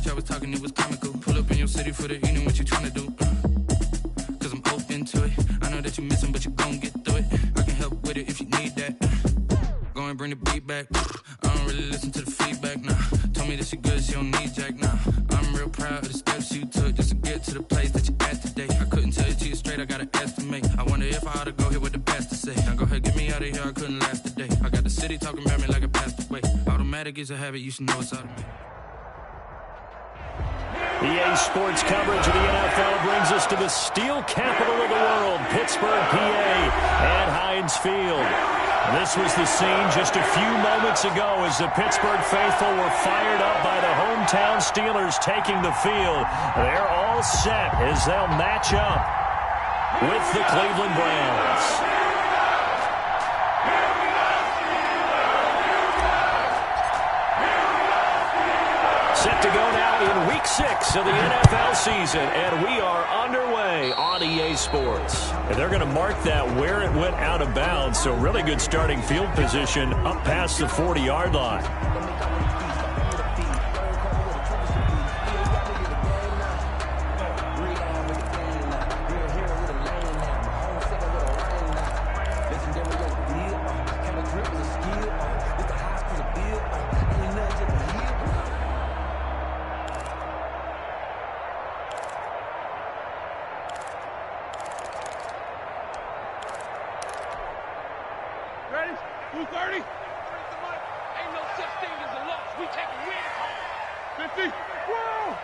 that y'all was talking, it was comical. Pull up in your city for the evening, what you tryna do? Cause I'm open to it. I know that you missing, but you gon' get through it. I can help with it if you need that. Go and bring the beat back. I don't really listen to the feedback, nah. Told me that she good, she don't need jack, nah. I'm real proud of the steps you took just to get to the place that you at today. I couldn't tell you to you straight, I gotta estimate. I wonder if I ought to go here with the best to say. Now go ahead, get me out of here, I couldn't last a day. I got the city talking about me like I passed away. Automatic is a habit, you should know it's automatic. EA Sports coverage of the NFL brings us to the steel capital of the world, Pittsburgh, PA, at Heinz Field. This was the scene just a few moments ago as the Pittsburgh faithful were fired up by the hometown Steelers taking the field. They're all set as they'll match up with the Cleveland Browns. Set to go now in Week 6 of the NFL season, and we are underway on EA Sports. And they're going to mark that where it went out of bounds, so really good starting field position up past the 40-yard line. Ready? 230. Ain't no such thing as a loss. We take a win home. 50. Whoa!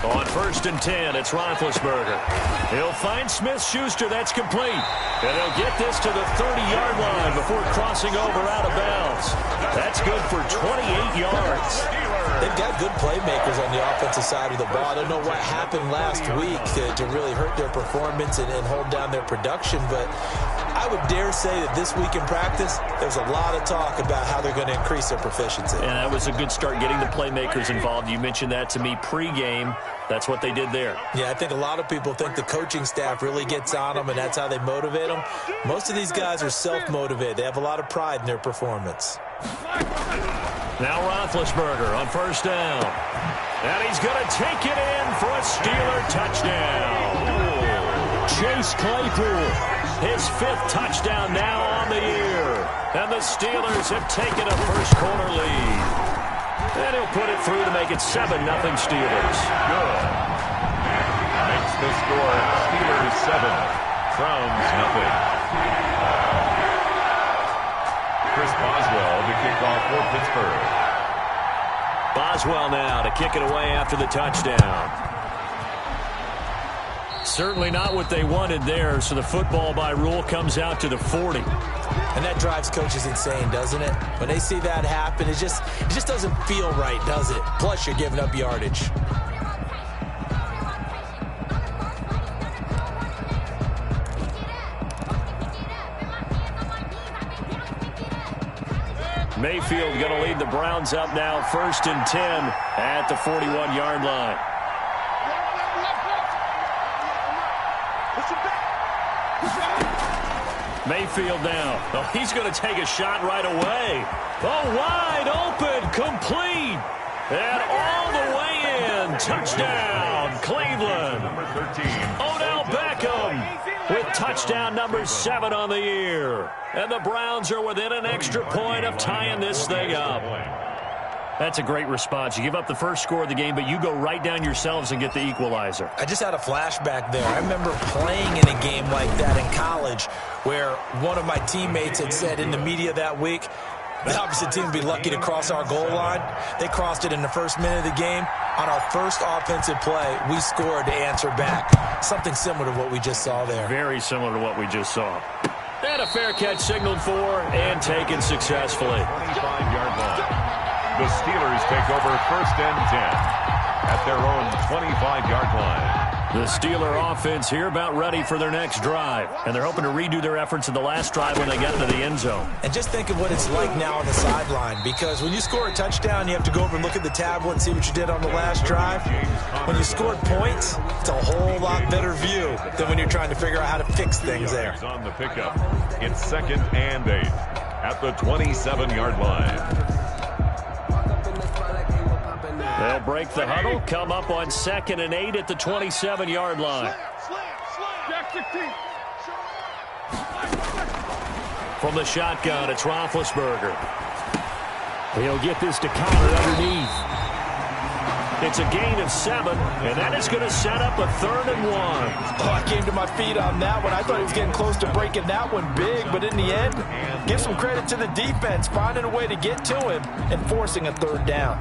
On 1st and 10, it's Roethlisberger. He'll find Smith-Schuster. That's complete. And they'll get this to the 30-yard line before crossing over out of bounds. That's good for 28 yards. They've got good playmakers on the offensive side of the ball. I don't know what happened last week to really hurt their performance and hold down their production, but I would dare say that this week in practice, there's a lot of talk about how they're going to increase their proficiency. And that was a good start getting the playmakers involved. You mentioned that to me pregame. That's what they did there. Yeah, I think a lot of people think the coaching staff really gets on them, and that's how they motivate them. Most of these guys are self-motivated. They have a lot of pride in their performance. Now Roethlisberger on 1st down. And he's going to take it in for a Steeler touchdown. Chase Claypool, his 5th touchdown now on the year. And the Steelers have taken a first-quarter lead. And he'll put it through to make it 7-0 Steelers. Good. Makes the score Steelers 7, Browns 0. Chris Boswell to kick off for Pittsburgh. Boswell now to kick it away after the touchdown. Certainly not what they wanted there, so the football by rule comes out to the 40. And that drives coaches insane, doesn't it? When they see that happen, it just doesn't feel right, does it? Plus, you're giving up yardage. Mayfield going to lead the Browns up now, 1st and 10 at the 41-yard line. Mayfield now. Oh, he's going to take a shot right away. Oh, wide open, complete. And all the way in. Touchdown, Cleveland. Number 13. Odell Beckham with touchdown number 7 on the year. And the Browns are within an extra point of tying this thing up. That's a great response. You give up the first score of the game, but you go right down yourselves and get the equalizer. I just had a flashback there. I remember playing in a game like that in college where one of my teammates had said in the media that week, the opposite team would be lucky to cross our goal line. They crossed it in the first minute of the game. On our first offensive play, we scored to answer back. Something similar to what we just saw there. Very similar to what we just saw. And a fair catch signaled for and taken successfully. 25-yard line. The Steelers take over 1st and 10 at their own 25-yard line. The Steeler offense here about ready for their next drive. And they're hoping to redo their efforts in the last drive when they got into the end zone. And just think of what it's like now on the sideline, because when you score a touchdown, you have to go over and look at the tablet and see what you did on the last drive. When you scored points, it's a whole lot better view than when you're trying to figure out how to fix things there. On the pickup, it's 2nd and 8. at the 27-yard line. They'll break the huddle, come up on 2nd and 8 at the 27-yard line. From the shotgun, it's Roethlisberger. He'll get this to Connor underneath. It's a gain of 7, and that is going to set up a 3rd and 1. Oh, I came to my feet on that one. I thought he was getting close to breaking that one big, but in the end, give some credit to the defense, finding a way to get to him and forcing a 3rd down.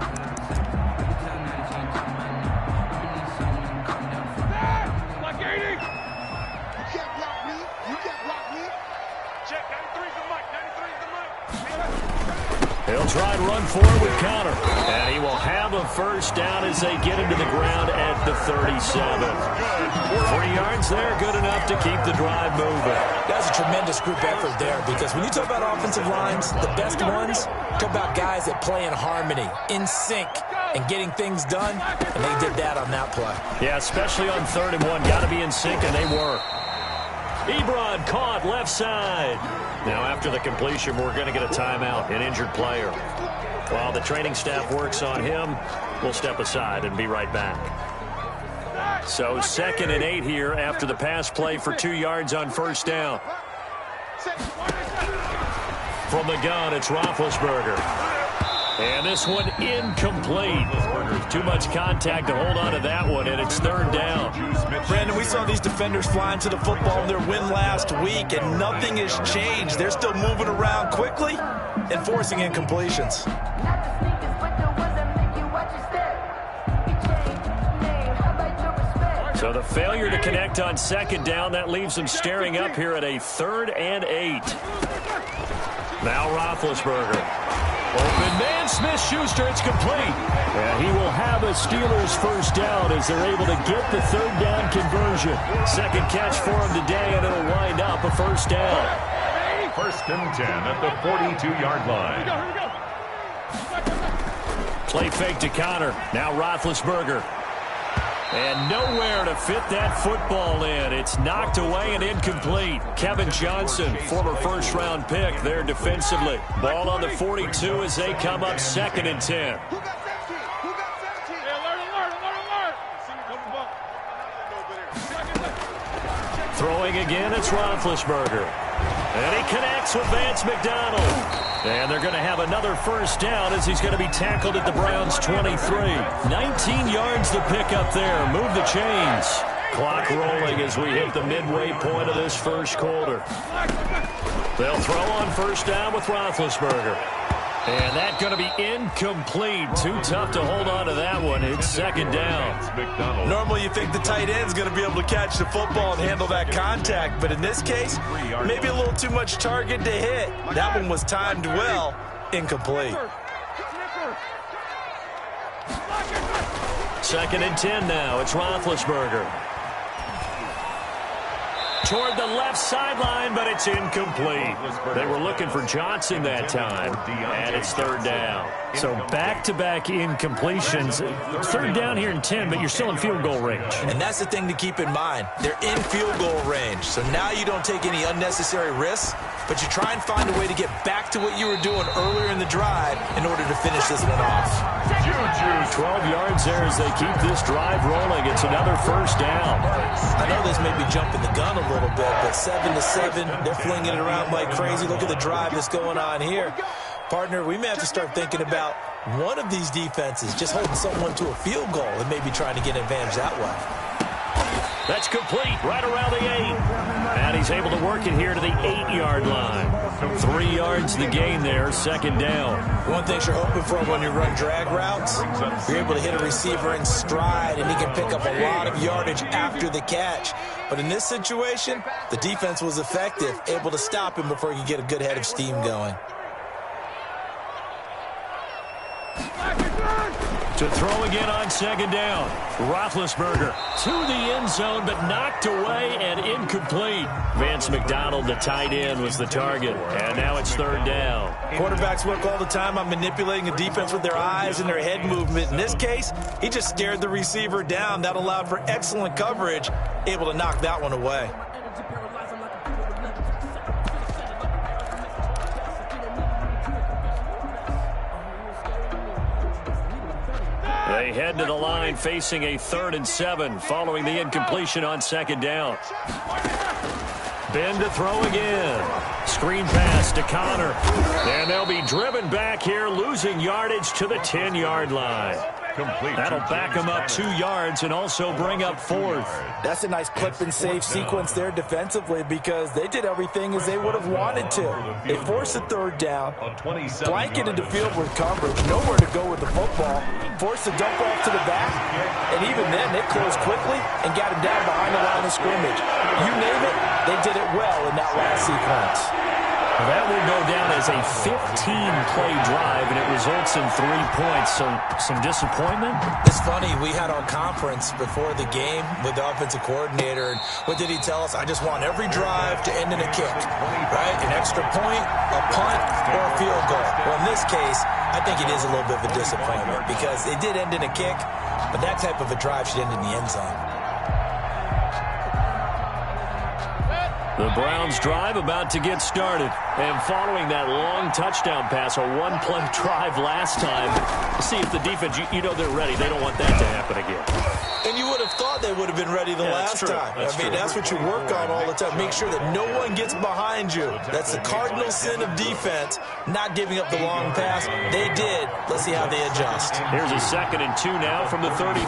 He'll try and run forward with Connor. And he will have a 1st down as they get him to the ground at the 37. 3 yards there, good enough to keep the drive moving. That's a tremendous group effort there, because when you talk about offensive lines, the best ones, talk about guys that play in harmony, in sync, and getting things done, and they did that on that play. Yeah, especially on 3rd and 1. Got to be in sync, and they were. Ebron caught left side. Now, after the completion, we're going to get a timeout, an injured player. While the training staff works on him, we'll step aside and be right back. So 2nd and 8 here after the pass play for 2 yards on 1st down. From the gun, it's Roethlisberger. And this one incomplete. Too much contact to hold on to that one, and it's 3rd down. Brandon, we saw these defenders flying to the football in their win last week, and nothing has changed. They're still moving around quickly and forcing incompletions. So the failure to connect on 2nd down, that leaves them staring up here at a 3rd and 8. Now Roethlisberger. Open man, Smith-Schuster, it's complete. And he will have a Steelers 1st down as they're able to get the 3rd down conversion. 2nd catch for him today, and it'll wind up a 1st down. 1st and 10 at the 42-yard line. Play fake to Connor. Now Roethlisberger. And nowhere to fit that football in. It's knocked away and incomplete. Kevin Johnson, former 1st-round pick there defensively. Ball on the 42 as they come up 2nd and 10. Throwing again, it's Roethlisberger. And he connects with Vance McDonald. And they're going to have another 1st down as he's going to be tackled at the Browns' 23. 19 yards to pick up there. Move the chains. Clock rolling as we hit the midway point of this 1st quarter. They'll throw on 1st down with Roethlisberger. And that's going to be incomplete. Too tough to hold on to that one. It's 2nd down. Normally you think the tight end's going to be able to catch the football and handle that contact, but in this case, maybe a little too much target to hit. That one was timed well. Incomplete. 2nd and 10 now. It's Roethlisberger. Toward the left sideline, but it's incomplete. They were looking for Johnson that time, and it's 3rd down. So back-to-back incompletions. 3rd down here in 10, but you're still in field goal range. And that's the thing to keep in mind. They're in field goal range, so now you don't take any unnecessary risks, but you try and find a way to get back to what you were doing earlier in the drive in order to finish this one off. 12 yards there as they keep this drive rolling. It's another 1st down. I know this may be jumping the gun a little bit, but 7-7, they're flinging it around like crazy. Look at the drive that's going on here. Partner, we may have to start thinking about one of these defenses just holding someone to a field goal and maybe trying to get an advantage that way. That's complete right around the 8. And he's able to work it here to the 8-yard line. 3 yards the gain there, 2nd down. One thing you're hoping for when you run drag routes, you're able to hit a receiver in stride, and he can pick up a lot of yardage after the catch. But in this situation, the defense was effective, able to stop him before he could get a good head of steam going. To throw again on 2nd down. Roethlisberger to the end zone, but knocked away and incomplete. Vance McDonald, the tight end, was the target. And now it's 3rd down. Quarterbacks work all the time on manipulating a defense with their eyes and their head movement. In this case, he just stared the receiver down. That allowed for excellent coverage, able to knock that one away. They head to the line facing a 3rd and 7 following the incompletion on 2nd down. Ben to throw again. Screen pass to Connor. And they'll be driven back here, losing yardage to the 10-yard line. That'll back them up 2 yards and also bring up 4th. That's a nice clip and save sequence there defensively because they did everything as they would have wanted to. They forced a 3rd down, blanketed the field with coverage, nowhere to go with the football, forced the dump off to the back, and even then they closed quickly and got him down behind the line of scrimmage. You name it, they did it well in that last sequence. That will go down as a 15-play drive, and it results in 3 points. So some disappointment? It's funny. We had our conference before the game with the offensive coordinator, and what did he tell us? I just want every drive to end in a kick, right? An extra point, a punt, or a field goal. Well, in this case, I think it is a little bit of a disappointment because it did end in a kick, but that type of a drive should end in the end zone. The Browns drive about to get started. And following that long touchdown pass, a 1-play drive last time, see if the defense, you know they're ready. They don't want that to happen again. And you would have thought they would have been ready the last time. That's what you work on all the time. Make sure that no one gets behind you. That's the cardinal sin of defense, not giving up the long pass. They did. Let's see how they adjust. Here's a 2nd and 2 now from the 33.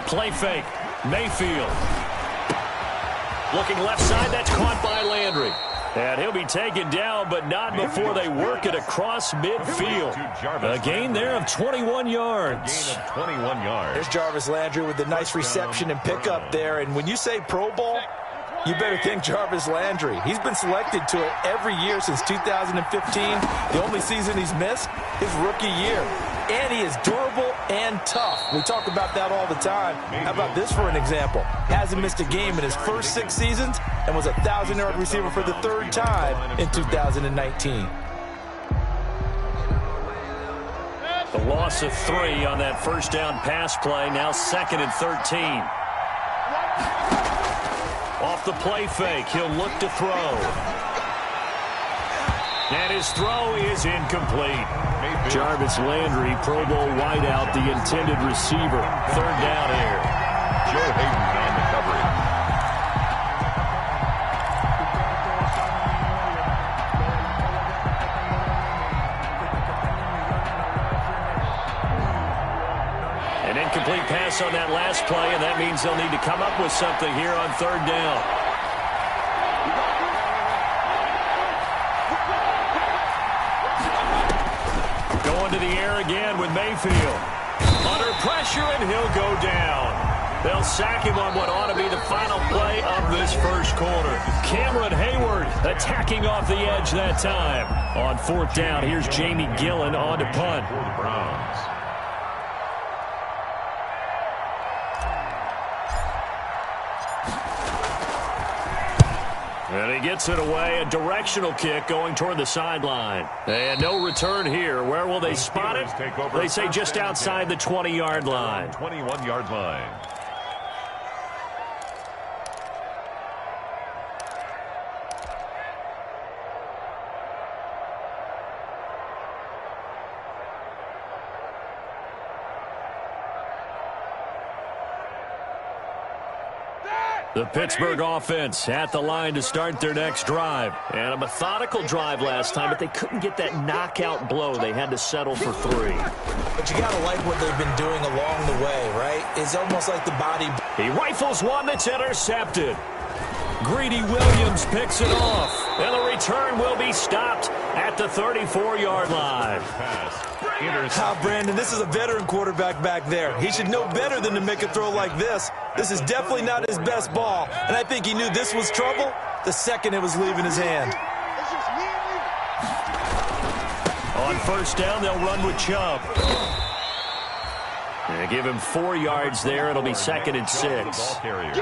Play fake. Mayfield. Looking left side, that's caught by Landry. And he'll be taken down, but not before they work it across midfield. A gain there of 21 yards. There's Jarvis Landry with the nice reception and pickup there. And when you say Pro Bowl, you better think Jarvis Landry. He's been selected to it every year since 2015. The only season he's missed, his rookie year. And he is durable and tough. We talk about that all the time. How about this for an example? Hasn't missed a game in his first 6 seasons and was a 1,000-yard receiver for the 3rd time in 2019. The loss of 3 on that 1st down pass play. Now 2nd and 13. Off the play fake, he'll look to throw. And his throw is incomplete. Jarvis Landry, Pro Bowl wideout, the intended receiver. 3rd down here. Joe Hayden on the coverage. An incomplete pass on that last play, and that means they'll need to come up with something here on 3rd down. To the air again with Mayfield. Under pressure, and he'll go down. They'll sack him on what ought to be the final play of this 1st quarter. Cameron Hayward attacking off the edge that time. On 4th down, here's Jamie Gillen on to punt. For the Browns. And he gets it away, a directional kick going toward the sideline. And no return here. Where will they spot it? They say just outside the 20-yard line. 21-yard line. The Pittsburgh offense at the line to start their next drive. And a methodical drive last time, but they couldn't get that knockout blow. They had to settle for 3. But you got to like what they've been doing along the way, right? It's almost like the body. He rifles one that's intercepted. Greedy Williams picks it off. And the return will be stopped at the 34-yard line. Brandon, this is a veteran quarterback back there. He should know better than to make a throw like this. This is definitely not his best ball. And I think he knew this was trouble the second it was leaving his hand. On 1st down, they'll run with Chubb. And give him 4 yards there. It'll be 2nd and 6.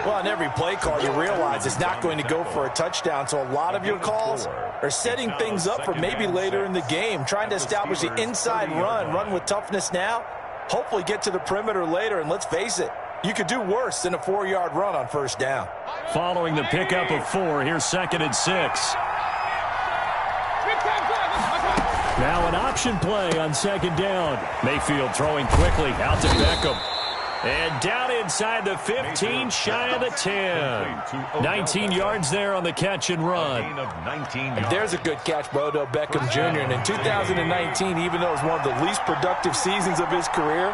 Well, on every play call, you realize it's not going to go for a touchdown. So a lot of your calls are setting things up for maybe later in the game, trying to establish the inside run with toughness now, hopefully get to the perimeter later. And let's face it, you could do worse than a 4-yard run on 1st down. Following the pickup of 4, here's 2nd and 6. Now an option play on second down. Mayfield throwing quickly out to Beckham. And down inside the 15, shy of the 10. 19 yards there on the catch and run. And there's a good catch by Odell Beckham Jr. And in 2019, even though it was one of the least productive seasons of his career,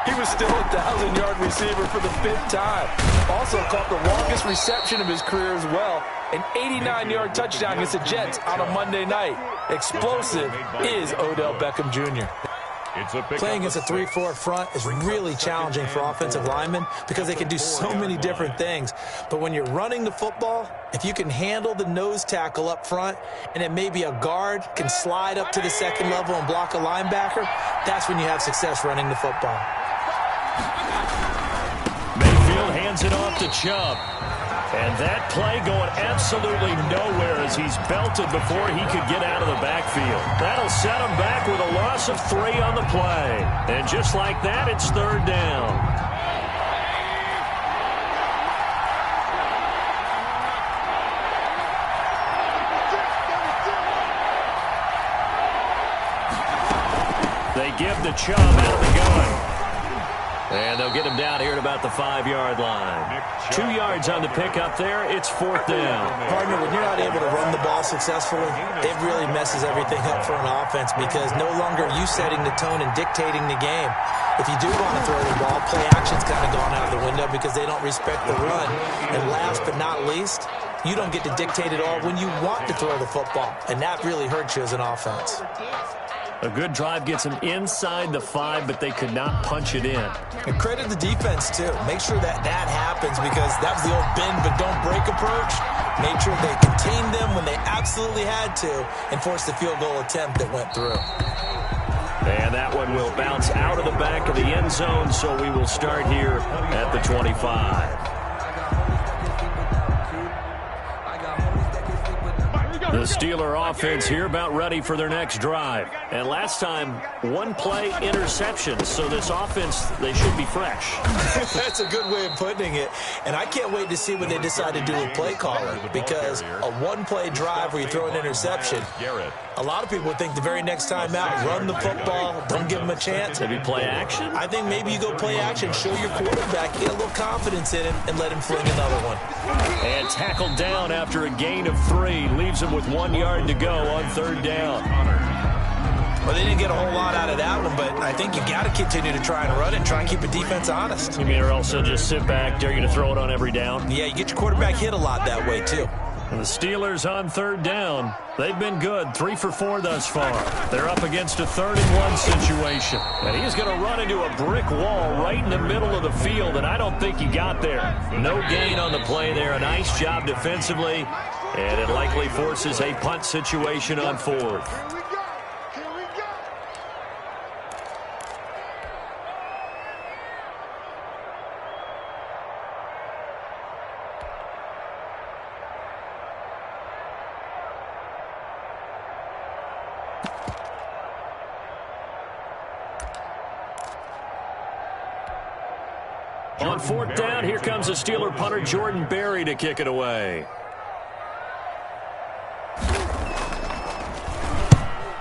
he was still a 1,000-yard receiver for the 5th time. Also caught the longest reception of his career as well. An 89-yard touchdown against the Jets on a Monday night. Explosive is Odell Beckham Jr. Playing against a 3-4 front is really challenging for offensive linemen because they can do so many different things. But when you're running the football, if you can handle the nose tackle up front and then maybe a guard can slide up to the second level and block a linebacker, that's when you have success running the football. Mayfield hands it off to Chubb. And that play going absolutely nowhere as he's belted before he could get out of the backfield. That'll set him back with a loss of 3 on the play. And just like that, it's third down. They give the Chubb out of the gun. And they'll get him down here at about the 5-yard line. 2 yards on the pickup there. It's fourth down. Partner, when you're not able to run the ball successfully, it really messes everything up for an offense because no longer are you setting the tone and dictating the game. If you do want to throw the ball, play action's kind of gone out the window because they don't respect the run. And last but not least, you don't get to dictate it all when you want to throw the football. And that really hurts you as an offense. A good drive gets them inside the 5, but they could not punch it in. And credit the defense, too. Make sure that happens because that was the old bend but don't break approach. Made sure they contained them when they absolutely had to and forced the field goal attempt that went through. And that one will bounce out of the back of the end zone, so we will start here at the 25. The Steeler offense here about ready for their next drive. And last time, 1-play interception. So this offense, they should be fresh. That's a good way of putting it. And I can't wait to see what they decide to do with play calling. Because a 1-play drive where you throw an interception, a lot of people would think the very next time out, run the football, don't give them a chance. Maybe play action? I think maybe you go play action, show your quarterback, get a little confidence in him, and let him fling another one. And tackled down after a gain of 3. Leaves him with 1 yard to go on third down. Well, they didn't get a whole lot out of that one, but I think you got to continue to try and run and try and keep the defense honest. You mean, or else they'll just sit back, dare you to throw it on every down? Yeah, you get your quarterback hit a lot that way, too. And the Steelers on third down. They've been good, 3 for 4 thus far. They're up against a 3rd-and-1 situation. And he's going to run into a brick wall right in the middle of the field, and I don't think he got there. No gain on the play there. A nice job defensively, and it likely forces a punt situation on 4th. On 4th down, here comes the Steeler punter Jordan Berry to kick it away.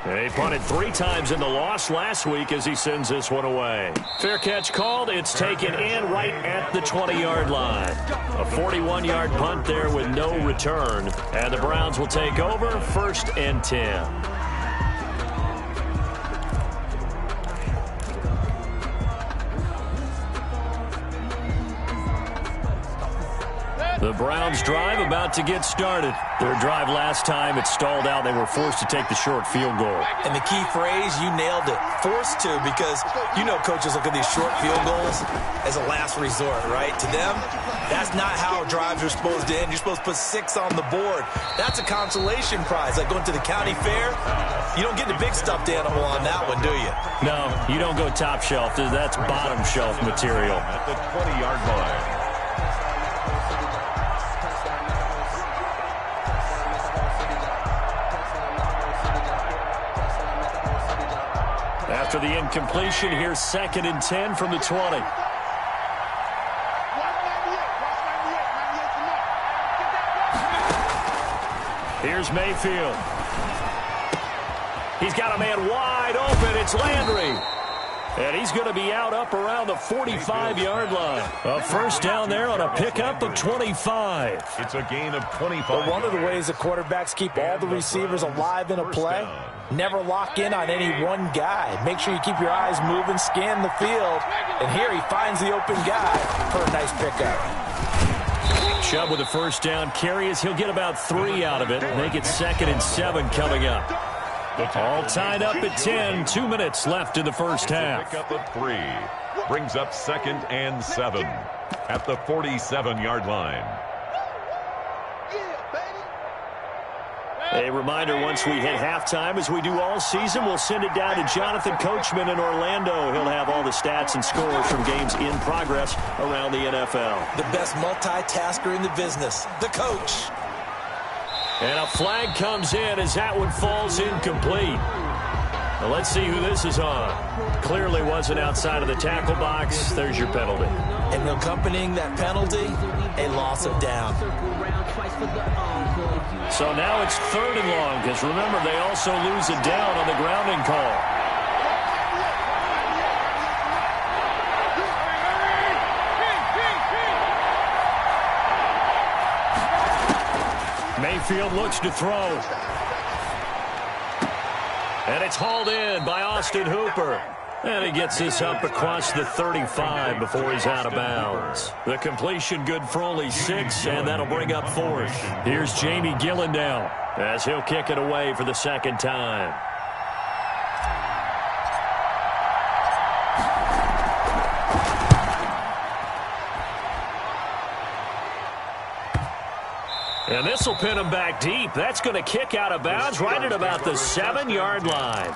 He punted 3 times in the loss last week as he sends this one away. Fair catch called. It's taken in right at the 20-yard line. A 41-yard punt there with no return. And the Browns will take over 1st and 10. The Browns drive about to get started. Their drive last time, it stalled out. They were forced to take the short field goal. And the key phrase, you nailed it. Forced to, because you know coaches look at these short field goals as a last resort, right? To them, that's not how drives are supposed to end. You're supposed to put 6 on the board. That's a consolation prize. Like going to the county fair, you don't get the big stuffed animal on that one, do you? No, you don't go top shelf. That's bottom shelf material. At the 20-yard line. After the incompletion, here's 2nd and 10 from the 20. Here's Mayfield. He He's got a man wide open. It's Landry. And he's going to be out up around the 45-yard line. A first down there on a pickup of 25. It's a gain of 25. But one of the ways the quarterbacks keep all the receivers alive in a play, never lock in on any one guy. Make sure you keep your eyes moving, scan the field. And here he finds the open guy for a nice pickup. Chubb with a first down carry as he'll get about 3 out of it. Make it 2nd and 7 coming up. All tied up at 10. 2 minutes left in the first half. Pick up of 3. Brings up 2nd and 7 at the 47-yard line. A reminder, once we hit halftime, as we do all season, we'll send it down to Jonathan Coachman in Orlando. He'll have all the stats and scores from games in progress around the NFL. The best multitasker in the business, the coach. And a flag comes in as that one falls incomplete. Now let's see who this is on. Clearly wasn't outside of the tackle box. There's your penalty. And accompanying that penalty, a loss of down. So now it's 3rd and long, because remember, they also lose a down on the grounding call. Mayfield looks to throw. And it's hauled in by Austin Hooper. And he gets this up across the 35 before he's out of bounds. The completion good for only 6, and that'll bring up 4th. Here's Jamie Gillen now as he'll kick it away for the 2nd time. And this will pin him back deep. That's going to kick out of bounds right at about the 7-yard line.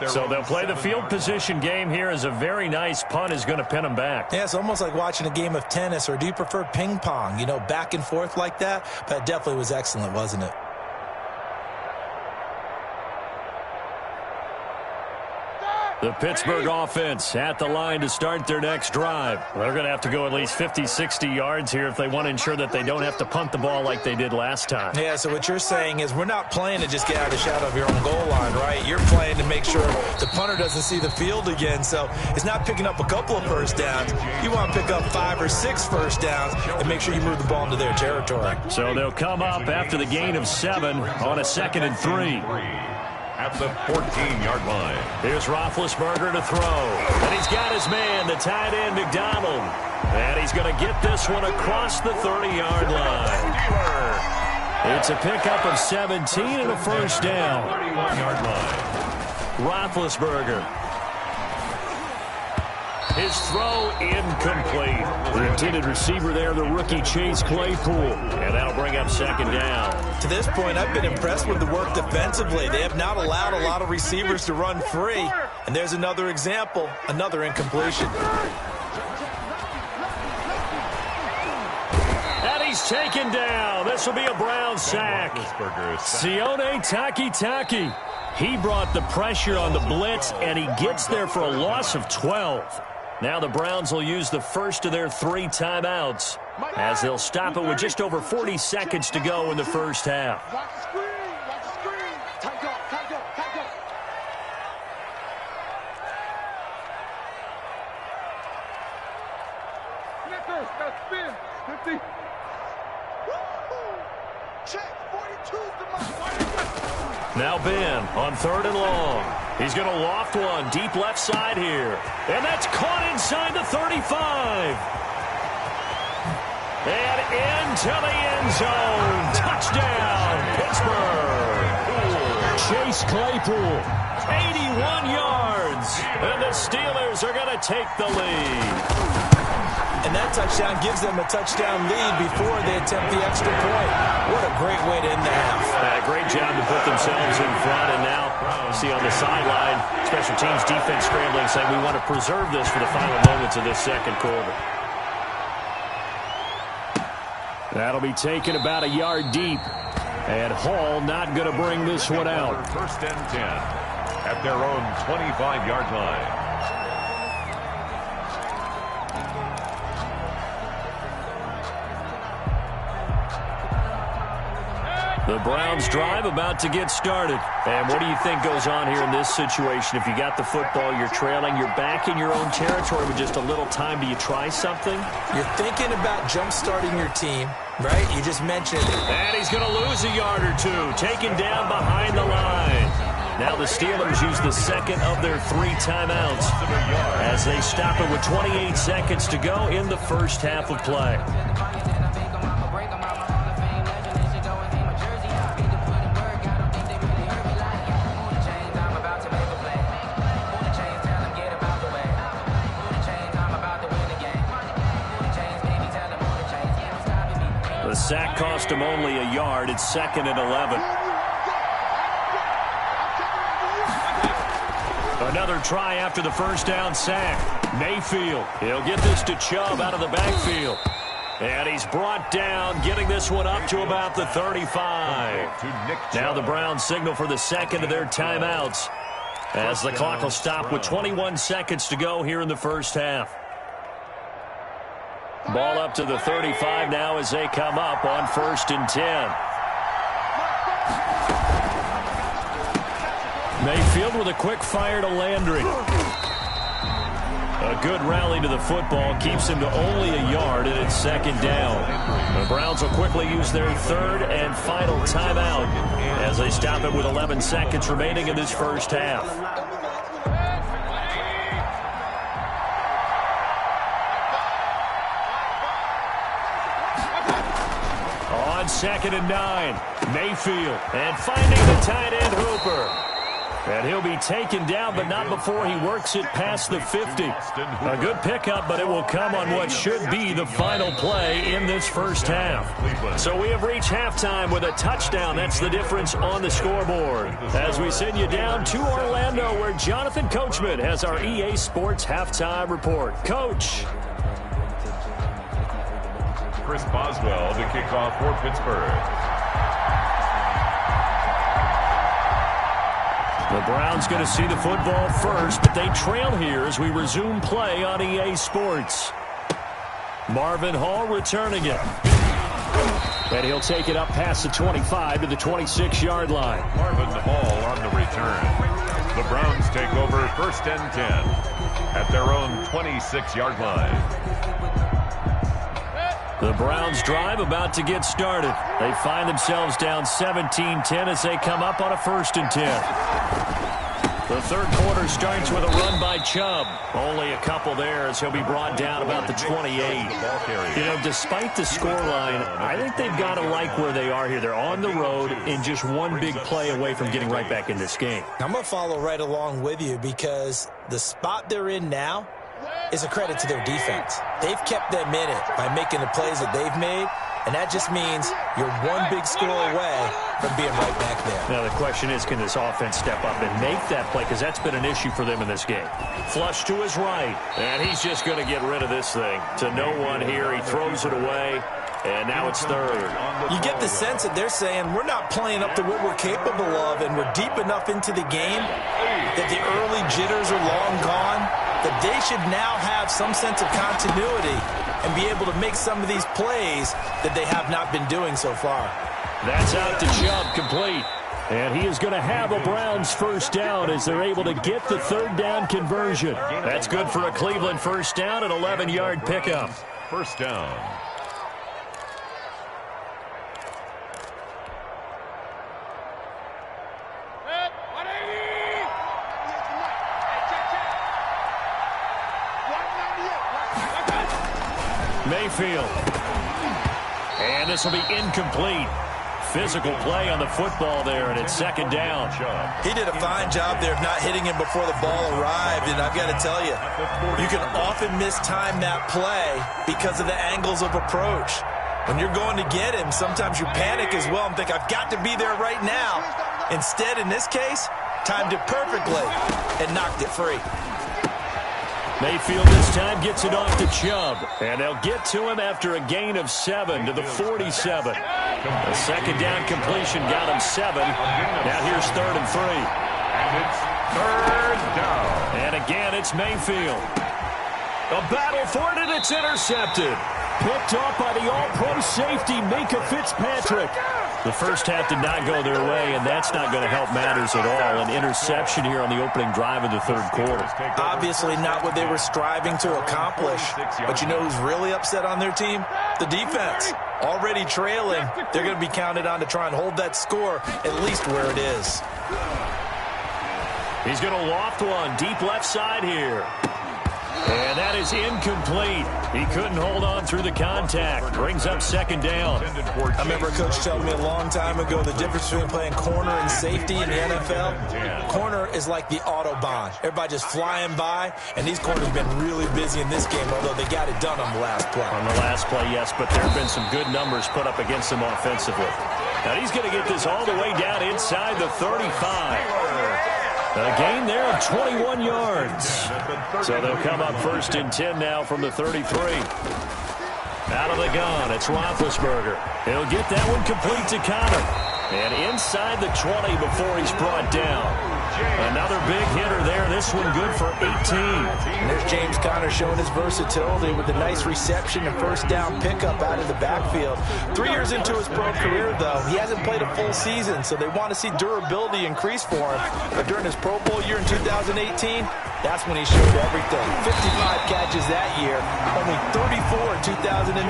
So they'll play the field position game here as a very nice punt is going to pin them back. Yeah, it's almost like watching a game of tennis, or do you prefer ping pong? You know, back and forth like that? That definitely was excellent, wasn't it? The Pittsburgh offense at the line to start their next drive. They're going to have to go at least 50, 60 yards here if they want to ensure that they don't have to punt the ball like they did last time. Yeah, so what you're saying is we're not playing to just get out of the shadow of your own goal line, right? You're playing to make sure the punter doesn't see the field again. So it's not picking up a couple of first downs. You want to pick up 5 or 6 first downs and make sure you move the ball into their territory. So they'll come up after the gain of 7 on a 2nd and 3. At the 14-yard line. Here's Roethlisberger to throw. And he's got his man, the tight end, McDonald. And he's going to get this one across the 30-yard line. It's a pickup of 17 and a first down. 31-yard line. Roethlisberger. His throw incomplete. The intended receiver there, the rookie Chase Claypool. And that'll bring up 2nd down. To this point, I've been impressed with the work defensively. They have not allowed a lot of receivers to run free. And there's another example, another incompletion. And he's taken down. This will be a Brown sack. Sione Takitaki. He brought the pressure on the blitz, and he gets there for a loss of 12. Now the Browns will use the first of their 3 timeouts as they'll stop it with just over 40 seconds to go in the first half. Watch the screen. Watch the screen. Tight up, tight up, tight up. Snickers, got spin. 50. Check. 42's the mark. Now Ben on 3rd and long. He's going to loft one deep left side here. And that's caught inside the 35. And into the end zone. Touchdown, Pittsburgh. Chase Claypool, 81 yards. And the Steelers are going to take the lead. And that touchdown gives them a touchdown lead before they attempt the extra point. What a great way to end the half. Great job to put themselves in front. And now, see on the sideline, special teams defense scrambling, saying we want to preserve this for the final moments of this 2nd quarter. That'll be taken about a yard deep. And Hall not going to bring this one out. 1st and 10 at their own 25-yard line. The Browns drive about to get started. And what do you think goes on here in this situation? If you got the football, you're trailing, you're back in your own territory with just a little time. Do you try something? You're thinking about jump-starting your team, right? You just mentioned it. And he's going to lose a yard or two, taken down behind the line. Now the Steelers use the second of their 3 timeouts as they stop it with 28 seconds to go in the first half of play. The sack cost him only a yard. It's 2nd and 11. Another try after the first down sack. Mayfield. He'll get this to Chubb out of the backfield. And he's brought down, getting this one up to about the 35. Now the Browns signal for the second of their timeouts as the clock will stop with 21 seconds to go here in the first half. Ball up to the 35 now as they come up on 1st and 10. Mayfield with a quick fire to Landry. A good rally to the football keeps him to only a yard, and it's 2nd down. The Browns will quickly use their 3rd and final timeout as they stop it with 11 seconds remaining in this first half. On 2nd and 9, Mayfield, and finding the tight end Hooper. And he'll be taken down, but not before he works it past the 50. A good pickup, but it will come on what should be the final play in this first half. So we have reached halftime with a touchdown. That's the difference on the scoreboard. As we send you down to Orlando, where Jonathan Coachman has our EA Sports halftime report. Coach. Chris Boswell to kick off for Pittsburgh. The Browns going to see the football first, but they trail here as we resume play on EA Sports. Marvin Hall returning it. And he'll take it up past the 25 to the 26-yard line. Marvin Hall on the return. The Browns take over 1st and 10 at their own 26-yard line. The Browns drive about to get started. They find themselves down 17-10 as they come up on a 1st and 10. The third quarter starts with a run by Chubb. Only a couple there as he'll be brought down about the 28. You know, despite the scoreline, I think they've got to like where they are here. They're on the road and just one big play away from getting right back in this game. I'm going to follow right along with you because the spot they're in now is a credit to their defense. They've kept them in it by making the plays that they've made, and that just means you're one big score away from being right back there. Now the question is, can this offense step up and make that play? Because that's been an issue for them in this game. Flush to his right, and he's just going to get rid of this thing. To no one here, he throws it away, and now it's 3rd. You get the sense that they're saying we're not playing up to what we're capable of, and we're deep enough into the game that the early jitters are long gone, that they should now have some sense of continuity and be able to make some of these plays that they have not been doing so far. That's out to Chubb, complete. And he is going to have a Browns 1st down as they're able to get the 3rd down conversion. That's good for a Cleveland 1st down, an 11-yard pickup. 1st down. Mayfield. And this will be incomplete. Physical play on the football there, and it's 2nd down. He did a fine job there of not hitting him before the ball arrived, and I've got to tell you, you can often mistime that play because of the angles of approach. When you're going to get him, sometimes you panic as well and think, I've got to be there right now. Instead, in this case, timed it perfectly and knocked it free. Mayfield this time gets it off to Chubb, and they'll get to him after a gain of 7 to the 47. A 2nd down completion got him 7. Now here's 3rd and 3. And it's 3rd down. And again, it's Mayfield. A battle for it, and it's intercepted. Picked off by the all-pro safety, Minka Fitzpatrick. The first half did not go their way, and that's not going to help matters at all. An interception here on the opening drive of the third quarter. Obviously not what they were striving to accomplish. But you know who's really upset on their team? The defense. Already trailing. They're going to be counted on to try and hold that score at least where it is. He's going to loft one deep left side here. And that is incomplete. He couldn't hold on through the contact. Brings up second down. I remember a coach telling me a long time ago the difference between playing corner and safety in the NFL. Corner is like the Autobahn. Everybody just flying by, and these corners have been really busy in this game, although they got it done on the last play. On the last play, yes, but there have been some good numbers put up against them offensively. Now he's going to get this all the way down inside the 35. A gain there of 21 yards. So they'll come up 1st and 10 now from the 33. Out of the gun, it's Roethlisberger. He'll get that one complete to Connor. And inside the 20 before he's brought down. Another big hitter there. This one good for 18. And there's James Conner showing his versatility with a nice reception and first down pickup out of the backfield. 3 years into his pro career, though, he hasn't played a full season, so they want to see durability increase for him. But during his Pro Bowl year in 2018, that's when he showed everything. 55 catches that year, only 34 in 2019.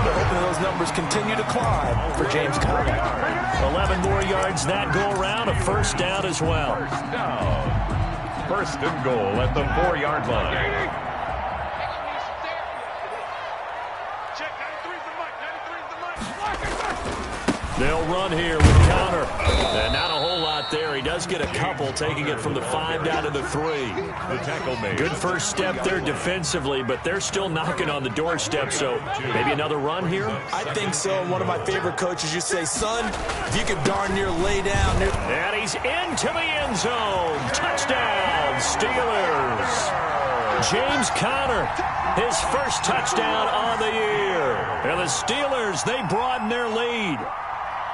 They're hoping those numbers continue to climb for James Conner. 11 more yards that go around, a first down as well. First down. 1st and goal at the 4-yard line. Check, 93's the mic, They'll run here with Connor. And not a whole lot there. He does get a couple, taking it from the 5 down to the 3. The tackle made. Good first step there defensively, but they're still knocking on the doorstep, so maybe another run here? I think so. One of my favorite coaches used to say, son, if you could darn near lay down. And he's into the end zone. Touchdown, Steelers. James Conner, his first touchdown on the year. And the Steelers, they broaden their lead.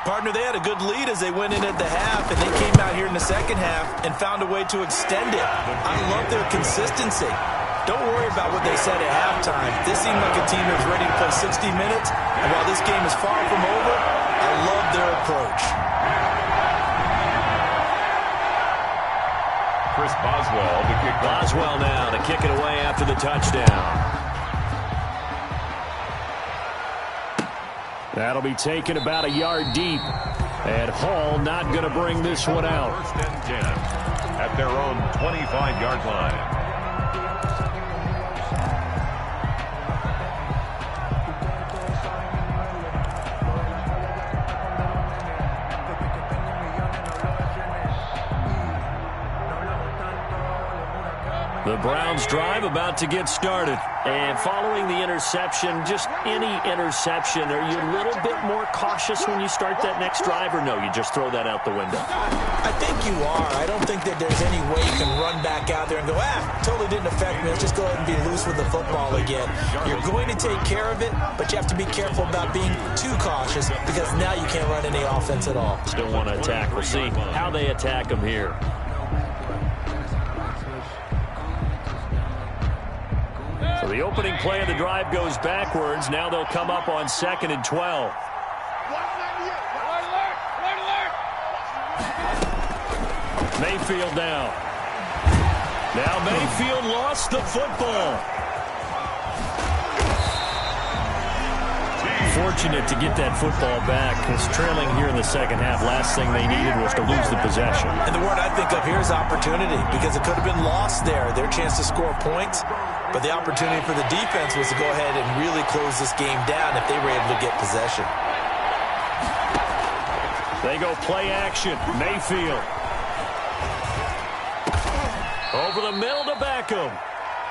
Partner, they had a good lead as they went in at the half, and they came out here in the second half and found a way to extend it. I love their consistency. Don't worry about what they said at halftime. This seemed like a team that was ready to play 60 minutes, and while this game is far from over, I love their approach. Chris Boswell to kick. Boswell now to kick it away after the touchdown. That'll be taken about a yard deep. And Hall not going to bring this one out. 1st and 10 at their own 25-yard line. The Browns drive about to get started. And following the interception, just any interception, are you a little bit more cautious when you start that next drive, or no, you just throw that out the window? I think you are. I don't think that there's any way you can run back out there and go, totally didn't affect me. Let's just go ahead and be loose with the football again. You're going to take care of it, but you have to be careful about being too cautious because now you can't run any offense at all. Still want to attack. We'll see how they attack them here. So the opening play of the drive goes backwards. Now they'll come up on 2nd and 12. Mayfield down. Now Mayfield lost the football. Fortunate to get that football back. Because trailing here in the second half, last thing they needed was to lose the possession. And the word I think of here is opportunity, because it could have been lost there, their chance to score points. But the opportunity for the defense was to go ahead and really close this game down if they were able to get possession. They go play action. Mayfield. Over the middle to Beckham.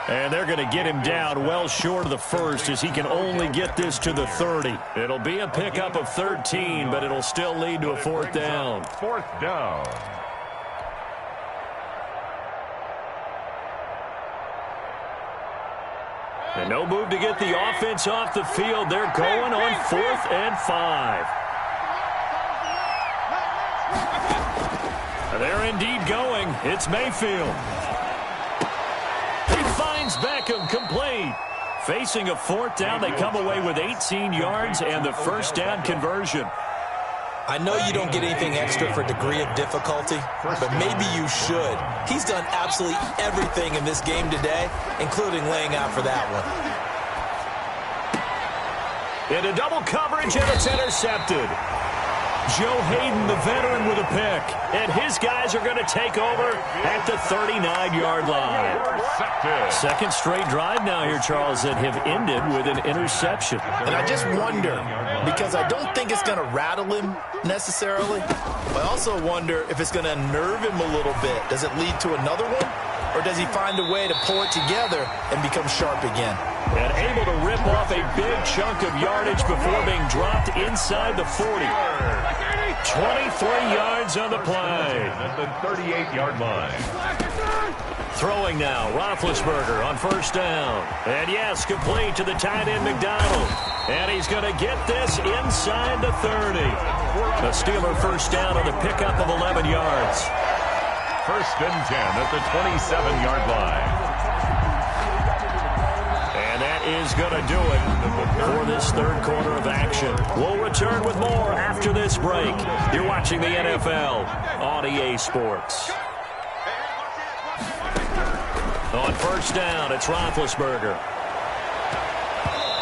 And they're going to get him down well short of the first as he can only get this to the 30. It'll be a pickup of 13, but it'll still lead to a 4th down. 4th down. And no move to get the offense off the field. They're going on 4th and 5. They're indeed going. It's Mayfield. He finds Beckham complete. Facing a 4th down, they come away with 18 yards and the first down conversion. I know you don't get anything extra for degree of difficulty, but maybe you should. He's done absolutely everything in this game today, including laying out for that one. Into double coverage, and it's intercepted. Joe Hayden, the veteran, with a pick. And his guys are going to take over at the 39-yard line. Second straight drive now here, Charles, that have ended with an interception. And I just wonder, because I don't think it's going to rattle him necessarily, but I also wonder if it's going to unnerve him a little bit. Does it lead to another one? Or does he find a way to pull it together and become sharp again? And able to rip off a big chunk of yardage before being dropped inside the 40. 23 yards on the play. At the 38-yard line. Throwing now, Roethlisberger on first down. And yes, complete to the tight end McDonald. And he's going to get this inside the 30. The Steeler first down on the pickup of 11 yards. First and 10 at the 27-yard line. And that is going to do it for this third quarter of action. We'll return with more after this break. You're watching the NFL on EA Sports. On first down, it's Roethlisberger.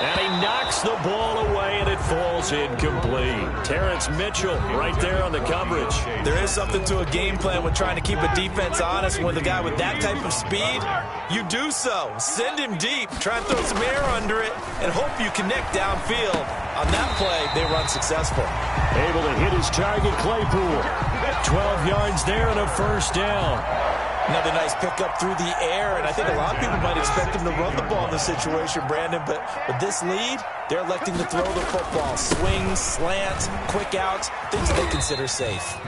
And he knocks the ball away, and it falls incomplete. Terrence Mitchell right there on the coverage. There is something to a game plan when trying to keep a defense honest. With a guy with that type of speed, you do so. Send him deep, try and throw some air under it, and hope you connect downfield. On that play, they run successful. Able to hit his target, Claypool. 12 yards there and a first down. Another nice pickup through the air, and I think a lot of people might expect him to run the ball in this situation, Brandon, but with this lead, they're electing to throw the football. Swings, slants, quick outs, things they consider safe.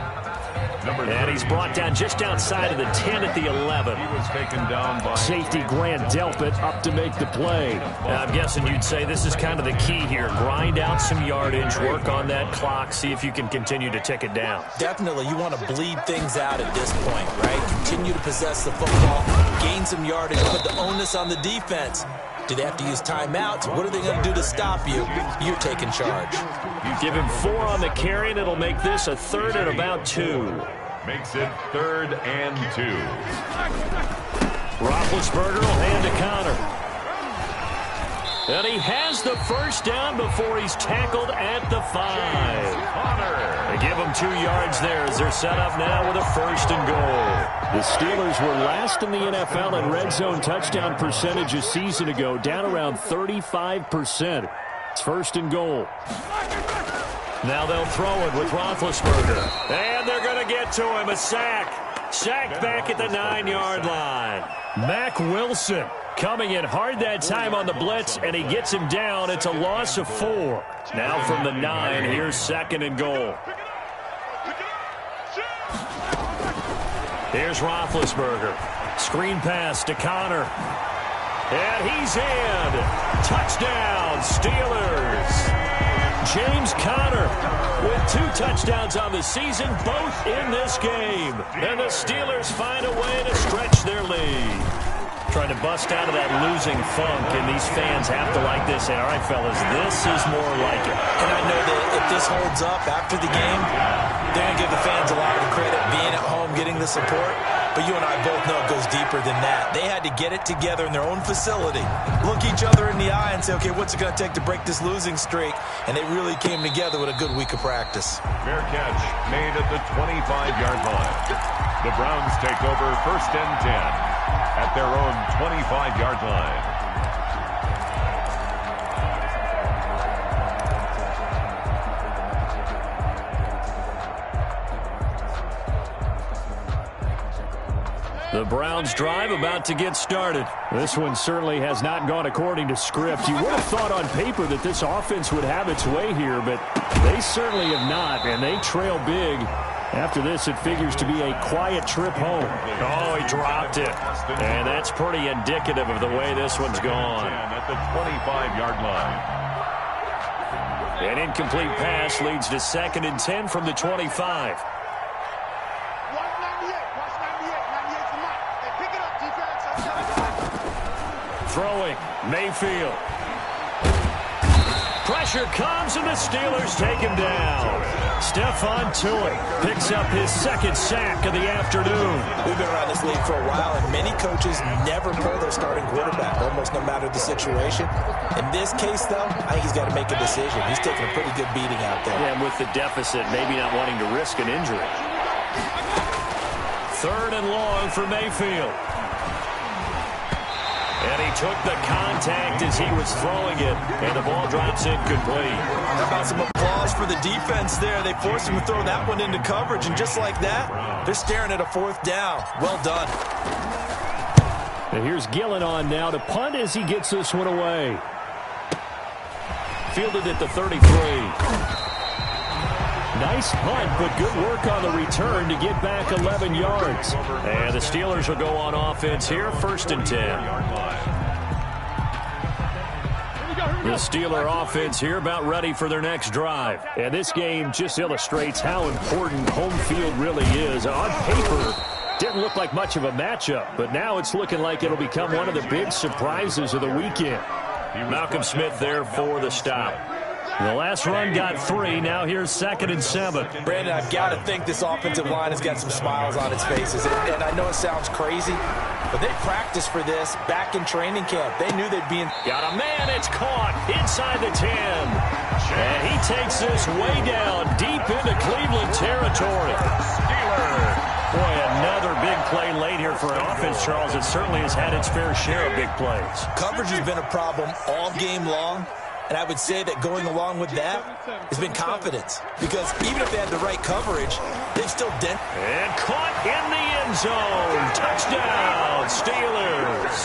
And he's brought down just outside of the 10 at the 11. He was taken down by safety Grant Delpit up to make the play. I'm guessing you'd say this is kind of the key here. Grind out some yardage, work on that clock, see if you can continue to tick it down. Definitely, you want to bleed things out at this point, right? Continue to possess the football, gain some yardage, put the onus on the defense. Do they have to use timeouts? What are they going to do to stop you? You're taking charge. Give him 4 on the carry, and it'll make this a third and about 2. makes it 3rd and 2. Roethlisberger will hand to Connor. And he has the first down before he's tackled at the 5. They give him 2 yards there as they're set up now with a 1st and goal. The Steelers were last in the NFL in red zone touchdown percentage a season ago, down around 35%. It's 1st and goal. Now they'll throw it with Roethlisberger. And they're going to get to him. A sack. Sacked back at the 9-yard line. Mack Wilson coming in hard that time on the blitz, and he gets him down. It's a loss of 4. Now from the 9, here's 2nd and goal. Here's Roethlisberger. Screen pass to Connor. And he's in. Touchdown, Steelers. James Conner with 2 touchdowns on the season, both in this game. And the Steelers find a way to stretch their lead. Trying to bust out of that losing funk, and these fans have to like this. Say, all right, fellas, this is more like it. And I know that if this holds up after the game, they're going to give the fans a lot of credit being at home, getting the support. But you and I both know it goes deeper than that. They had to get it together in their own facility, look each other in the eye and say, okay, what's it going to take to break this losing streak? And they really came together with a good week of practice. Fair catch made at the 25-yard line. The Browns take over 1st and 10 at their own 25-yard line. The Browns drive about to get started. This one certainly has not gone according to script. You would have thought on paper that this offense would have its way here, but they certainly have not, and they trail big. After this, it figures to be a quiet trip home. Oh, he dropped it. And that's pretty indicative of the way this one's gone. At the 25-yard line. An incomplete pass leads to 2nd and 10 from the 25. Throwing, Mayfield. Pressure comes, and the Steelers take him down. Stephon Tuitt picks up his second sack of the afternoon. We've been around this league for a while, and many coaches never pull their starting quarterback, almost no matter the situation. In this case, though, I think he's got to make a decision. He's taking a pretty good beating out there. Yeah, and with the deficit, maybe not wanting to risk an injury. 3rd and long for Mayfield. And he took the contact as he was throwing it, and the ball drops incomplete. How about some applause for the defense there? They forced him to throw that one into coverage, and just like that, they're staring at a 4th down. Well done. And here's Gillen on now to punt as he gets this one away. Fielded at the 33. Nice punt, but good work on the return to get back 11 yards. And the Steelers will go on offense here, 1st and 10. The Steeler offense here about ready for their next drive. And this game just illustrates how important home field really is. On paper, didn't look like much of a matchup, but now it's looking like it'll become one of the big surprises of the weekend. Malcolm Smith there for the stop. The last run got 3. Now here's 2nd and 7. Brandon, I've got to think this offensive line has got some smiles on its faces. And I know it sounds crazy, but they practiced for this back in training camp. They knew they'd be in. Got a man. It's caught inside the 10. And he takes this way down deep into Cleveland territory. Boy, another big play late here for an offense, Charles. It certainly has had its fair share of big plays. Coverage has been a problem all game long. And I would say that going along with that has been confidence. Because even if they had the right coverage, they've still dent. And caught in the end zone. Touchdown, Steelers.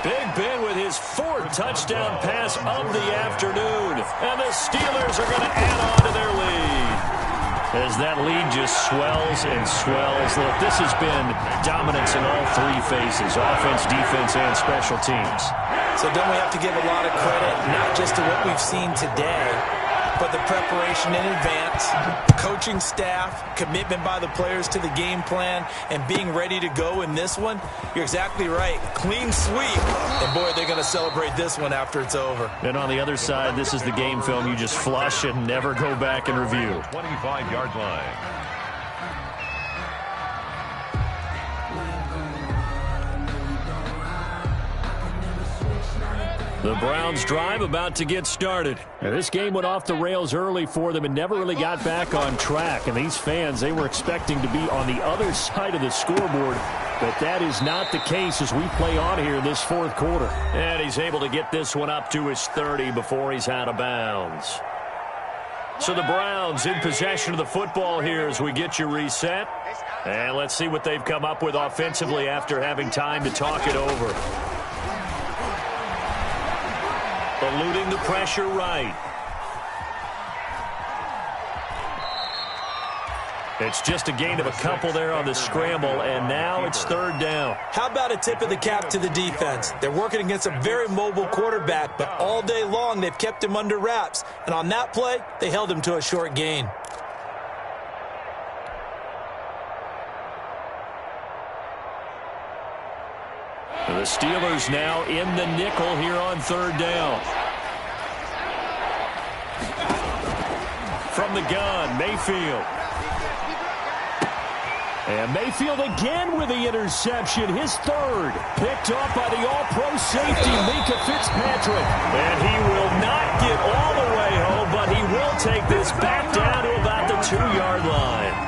Big Ben with his 4th touchdown pass of the afternoon. And the Steelers are going to add on to their lead. As that lead just swells and swells. Look, this has been dominance in all 3 phases, offense, defense, and special teams. So don't we have to give a lot of credit, not just to what we've seen today, but the preparation in advance, coaching staff, commitment by the players to the game plan, and being ready to go in this one? You're exactly right. Clean sweep. And, boy, they're going to celebrate this one after it's over. And on the other side, this is the game film you just flush and never go back and review. 25-yard line. The Browns drive about to get started. Now, this game went off the rails early for them and never really got back on track. And these fans, they were expecting to be on the other side of the scoreboard. But that is not the case as we play on here in this 4th quarter. And he's able to get this one up to his 30 before he's out of bounds. So the Browns in possession of the football here as we get you reset. And let's see what they've come up with offensively after having time to talk it over. Eluding the pressure right. It's just a gain of a couple there on the scramble, and now it's 3rd down. How about a tip of the cap to the defense? They're working against a very mobile quarterback, but all day long they've kept him under wraps. And on that play, they held him to a short gain. The Steelers now in the nickel here on 3rd down. From the gun, Mayfield. And Mayfield again with the interception, his 3rd. Picked up by the all-pro safety, Minka Fitzpatrick. And he will not get all the way home, but he will take this back down to about the 2-yard line.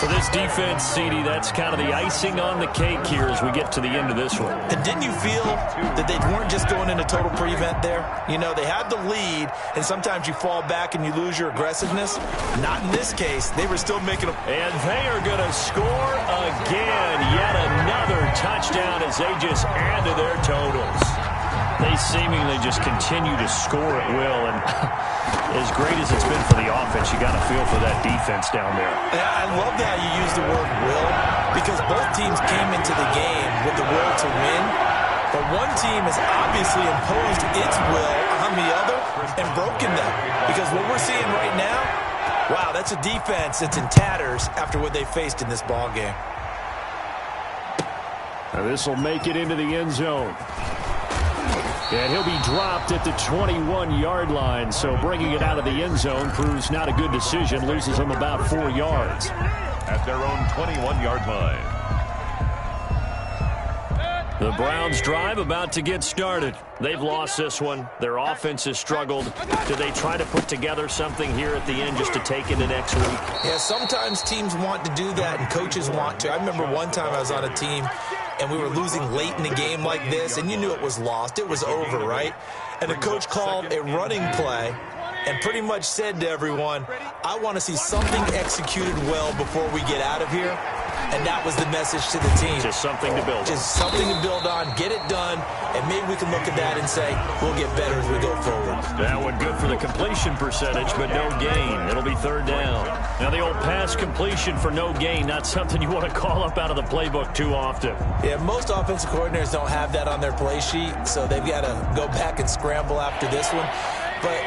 For this defense, CD, that's kind of the icing on the cake here as we get to the end of this one. And didn't you feel that they weren't just going into total prevent there? You know, they had the lead, and sometimes you fall back and you lose your aggressiveness. Not in this case. They were still making a... And they are going to score again. Yet another touchdown as they just add to their totals. They seemingly just continue to score at will, and as great as it's been for the offense, you got to feel for that defense down there. I love how you use the word will, because both teams came into the game with the will to win, but one team has obviously imposed its will on the other and broken them, because what we're seeing right now, wow, that's a defense that's in tatters after what they faced in this ball game. Now this will make it into the end zone. And he'll be dropped at the 21-yard line. So bringing it out of the end zone proves not a good decision. Loses him about 4 yards. At their own 21-yard line. The Browns drive about to get started. They've lost this one. Their offense has struggled. Do they try to put together something here at the end just to take into next week? Yeah, sometimes teams want to do that and coaches want to. I remember one time I was on a team and we were losing late in a game like this, and you knew it was lost. It was over, right? And the coach called a running play and pretty much said to everyone, I want to see something executed well before we get out of here. And that was the message to the team. Just something to build on. Just something to build on, get it done, and maybe we can look at that and say, we'll get better as we go forward. That one good for the completion percentage, but no gain. It'll be 3rd down. Now the old pass completion for no gain, not something you want to call up out of the playbook too often. Yeah, most offensive coordinators don't have that on their play sheet, so they've got to go back and scramble after this one. But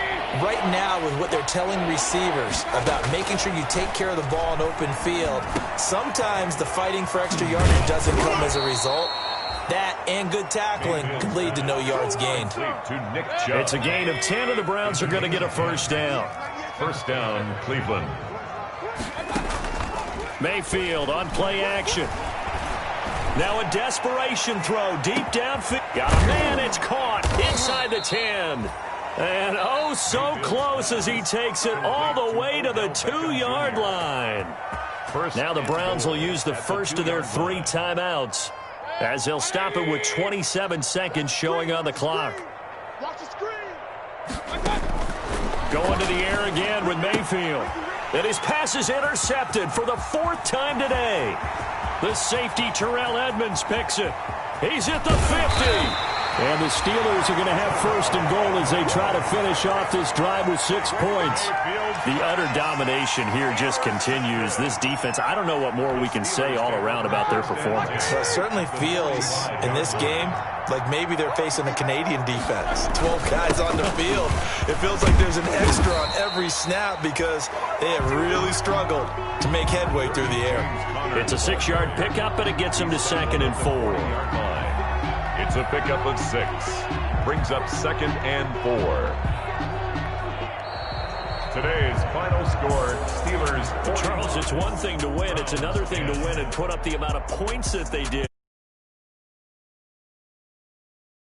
right now, with what they're telling receivers about making sure you take care of the ball in open field, sometimes the fighting for extra yardage doesn't come as a result. That and good tackling can lead to no yards gained. It's a gain of 10, and the Browns are going to get a 1st down. 1st down, Cleveland. Mayfield on play action. Now a desperation throw deep downfield. Got a man, it's caught inside the 10. And oh, so close as he takes it all the way to the 2-yard line. Now the Browns will use the first of their 3 timeouts as they'll stop it with 27 seconds showing on the clock. Going to the air again with Mayfield. And his pass is intercepted for the 4th time today. The safety Terrell Edmonds picks it. He's at the 50. And the Steelers are going to have 1st and goal as they try to finish off this drive with 6 points. The utter domination here just continues. This defense, I don't know what more we can say all around about their performance. Well, it certainly feels in this game like maybe they're facing a Canadian defense. 12 guys on the field. It feels like there's an extra on every snap because they have really struggled to make headway through the air. It's a 6-yard pickup, and it gets them to 2nd and 4. It's a pickup of 6. Brings up 2nd and 4. Today's final score, Steelers. Charles, it's one thing to win. It's another thing to win and put up the amount of points that they did.